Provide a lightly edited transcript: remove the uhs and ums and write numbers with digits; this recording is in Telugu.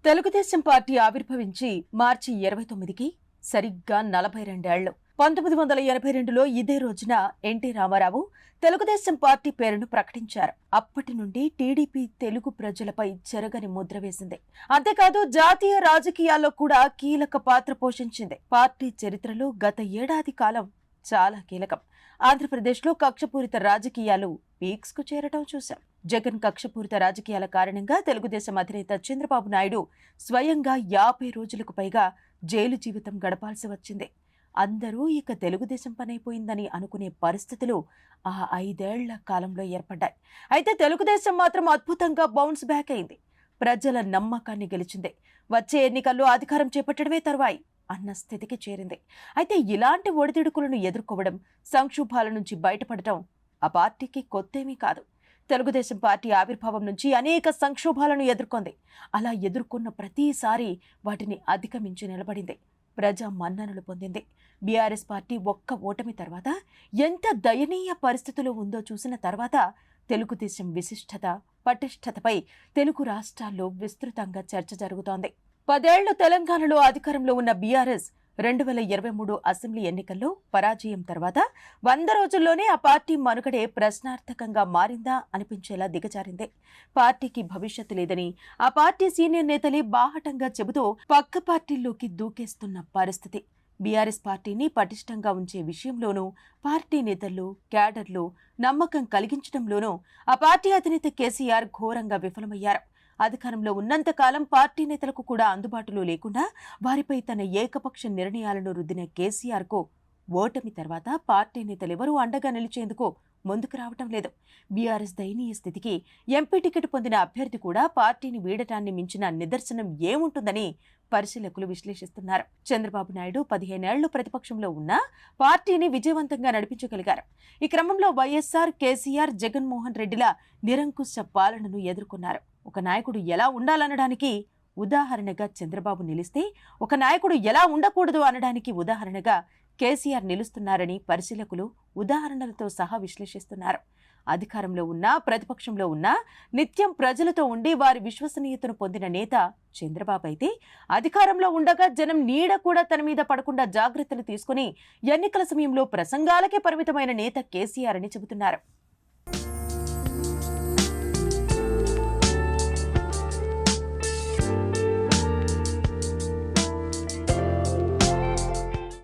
తెలుగుదేశం పార్టీ ఆవిర్భవించి మార్చి 29కి సరిగ్గా 42 ఏళ్లు. 1982లో ఇదే రోజున ఎన్టీ రామారావు తెలుగుదేశం పార్టీ పేరును ప్రకటించారు. అప్పటి నుండి టీడీపీ తెలుగు ప్రజలపై చెరగని ముద్ర వేసింది. అంతేకాదు జాతీయ రాజకీయాల్లో కూడా కీలక పాత్ర పోషించింది. పార్టీ చరిత్రలో గత ఏడాది కాలం చాలా కీలకం. ఆంధ్రప్రదేశ్లో కక్షపూరిత రాజకీయాలు పీక్స్ కు చేరటం చూశాం. జగన్ కక్షపూరిత రాజకీయాల కారణంగా తెలుగుదేశం అధినేత చంద్రబాబు నాయుడు స్వయంగా 50 రోజులకు పైగా జైలు జీవితం గడపాల్సి వచ్చింది. అందరూ ఇక తెలుగుదేశం పనైపోయిందని అనుకునే పరిస్థితులు ఆ 5 ఏళ్ల కాలంలో ఏర్పడ్డాయి. అయితే తెలుగుదేశం మాత్రం అద్భుతంగా బౌన్స్ బ్యాక్ అయింది. ప్రజల నమ్మకాన్ని గెలిచింది. వచ్చే ఎన్నికల్లో అధికారం చేపట్టడమే తరువాయి అన్న స్థితికి చేరింది. అయితే ఇలాంటి ఒడిదుడుకులను ఎదుర్కోవడం, సంక్షోభాల నుంచి బయటపడటం ఆ పార్టీకి కొత్తేమీ కాదు. తెలుగుదేశం పార్టీ ఆవిర్భావం నుంచి అనేక సంక్షోభాలను ఎదుర్కొంది. అలా ఎదుర్కొన్న ప్రతిసారి వాటిని అధిగమించి నిలబడింది. ప్రజా మన్ననలు పొందింది. బీఆర్ఎస్ పార్టీ ఒక్క ఓటమి తర్వాత ఎంత దయనీయ పరిస్థితులు ఉందో చూసిన తర్వాత తెలుగుదేశం విశిష్టత, పటిష్టతపై తెలుగు రాష్ట్రాల్లో విస్తృతంగా చర్చ జరుగుతోంది. 10 ఏళ్లు తెలంగాణలో అధికారంలో ఉన్న బీఆర్ఎస్ 2023 అసెంబ్లీ ఎన్నికల్లో పరాజయం తర్వాత 100 రోజుల్లోనే ఆ పార్టీ మనుగడే ప్రశ్నార్థకంగా మారిందా అనిపించేలా దిగజారింది. పార్టీకి భవిష్యత్తు లేదని ఆ పార్టీ సీనియర్ నేతలే బాహటంగా చెబుతూ పక్క పార్టీల్లోకి దూకేస్తున్న పరిస్థితి. బీఆర్ఎస్ పార్టీని పటిష్టంగా ఉంచే విషయంలోనూ, పార్టీ నేతల్లో, క్యాడర్లు నమ్మకం కలిగించడంలోనూ ఆ పార్టీ అధినేత కేసీఆర్ ఘోరంగా విఫలమయ్యారు. అధికారంలో ఉన్నంతకాలం పార్టీ నేతలకు కూడా అందుబాటులో లేకుండా వారిపై తన ఏకపక్ష నిర్ణయాలను రుద్దిన కేసీఆర్కు ఓటమి తర్వాత పార్టీ నేతలెవరూ అండగా నిలిచేందుకు ముందుకు రావటం లేదు. బీఆర్ఎస్ దయనీయ స్థితికి ఎంపీ టికెట్ పొందిన అభ్యర్థి కూడా పార్టీని వీడటాన్ని మించిన నిదర్శనం ఏముంటుందని పరిశీలకులు విశ్లేషిస్తున్నారు. చంద్రబాబు నాయుడు 15 ఏళ్లు ప్రతిపక్షంలో ఉన్నా పార్టీని విజయవంతంగా నడిపించగలిగారు. ఈ క్రమంలో వైఎస్ఆర్, కేసీఆర్, జగన్మోహన్ రెడ్డిల నిరంకుశ పాలనను ఎదుర్కొన్నారు. ఒక నాయకుడు ఎలా ఉండాలనడానికి ఉదాహరణగా చంద్రబాబు నిలిస్తే, ఒక నాయకుడు ఎలా ఉండకూడదు అనడానికి ఉదాహరణగా కేసీఆర్ నిలుస్తున్నారని పరిశీలకులు ఉదాహరణలతో సహా విశ్లేషిస్తున్నారు. అధికారంలో ఉన్నా, ప్రతిపక్షంలో ఉన్నా నిత్యం ప్రజలతో ఉండి వారి విశ్వసనీయతను పొందిన నేత చంద్రబాబు అయితే, అధికారంలో ఉండగా జనం నీడ కూడా తన మీద పడకుండా జాగ్రత్తలు తీసుకుని ఎన్నికల సమయంలో ప్రసంగాలకే పరిమితమైన నేత కేసీఆర్ అని చెబుతున్నారు.